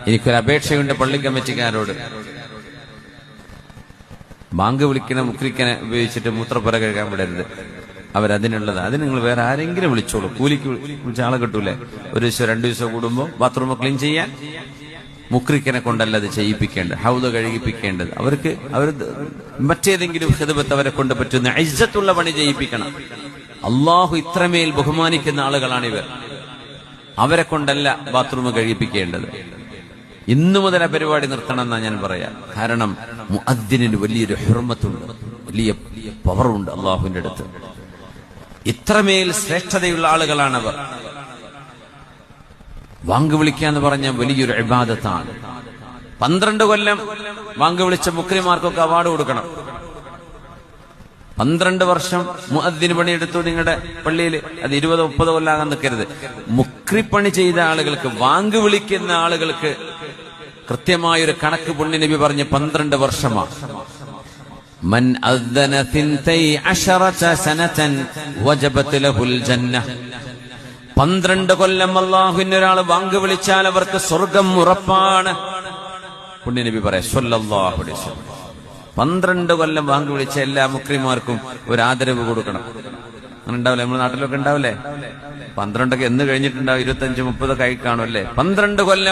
എനിക്കൊരു അപേക്ഷയുണ്ട് പള്ളി കമ്മിറ്റിക്കാരോട്. ബാങ്ക് വിളിക്കണ മുക്രിക്കനെ ഉപയോഗിച്ചിട്ട് മൂത്രപ്പുര കഴുകാൻ വിടരുത്. അവരതിനുള്ളത്. അതിന് നിങ്ങൾ വേറെ ആരെങ്കിലും വിളിച്ചോളൂ. കൂലിക്ക് വിളിച്ച ആളെ കിട്ടൂലേ? ഒരു ദിവസം 2 ദിവസം കൂടുമ്പോൾ ബാത്റൂം ക്ലീൻ ചെയ്യാൻ മുക്രിക്കനെ കൊണ്ടല്ല അത് ചെയ്യിപ്പിക്കേണ്ടത്, ഹൗദ കഴുകിപ്പിക്കേണ്ടത്. അവർ മറ്റേതെങ്കിലും ഖിദ്മത്ത് അവരെ കൊണ്ട് പറ്റുന്ന ഇജ്ജത്തുള്ള പണി ചെയ്യിപ്പിക്കണം. അള്ളാഹു ഇത്രമേൽ ബഹുമാനിക്കുന്ന ആളുകളാണിവർ. അവരെ കൊണ്ടല്ല ബാത്റൂം കഴിപ്പിക്കേണ്ടത്. ഇന്നു മുതൽ ആ പരിപാടി നിർത്തണം എന്നാ ഞാൻ പറയാം. കാരണം മുഅദ്ദിനിന് വലിയൊരു ഹുർമത്തുണ്ട്, വലിയ പവറുണ്ട് അള്ളാഹുവിന്റെ അടുത്ത്. ഇത്രമേൽ ശ്രേഷ്ഠതയുള്ള ആളുകളാണവർ. വാങ്ക് വിളിക്കാന്ന് പറഞ്ഞ വലിയൊരു ഇബാദത്താണ്. 12 കൊല്ലം വാങ്ക് വിളിച്ച മുക്രിമാർക്കൊക്കെ അവാർഡ് കൊടുക്കണം. 12 വർഷം മുഅദ്ദിന് പണിയെടുത്തു നിങ്ങളുടെ പള്ളിയിൽ. അത് 20-30 കൊല്ലാകാൻ നിൽക്കരുത്. മുക്രിപ്പണി ചെയ്ത ആളുകൾക്ക്, വാങ്ക് വിളിക്കുന്ന ആളുകൾക്ക് കൃത്യമായൊരു കണക്ക് പുണ്യ നബി പറഞ്ഞ് 12 വർഷമാണ്. മൻ അദ്ദന 12 സനതൻ വജബത് ലഹുൽ ജന്ന. 12 കൊല്ലം അല്ലാഹുവിന് ഒരാൾ വാങ്ക് വിളിച്ചാൽ അവർക്ക് സ്വർഗം ഉറപ്പാണ്. പുണ്യ നബി പറയാം സ്വല്ലല്ലാഹു അലൈഹി വസല്ലം. 12 കൊല്ലം വാങ്ക് വിളിച്ച എല്ലാ മുക്രിമാർക്കും ഒരു ആദരവ് കൊടുക്കണം. അങ്ങനെ ഉണ്ടാവില്ലേ? നമ്മുടെ നാട്ടിലൊക്കെ ഉണ്ടാവില്ലേ? 12 എന്ന് കഴിഞ്ഞിട്ടുണ്ടാവും, 25-30 കൈ കാണുമല്ലേ? 12 കൊല്ലം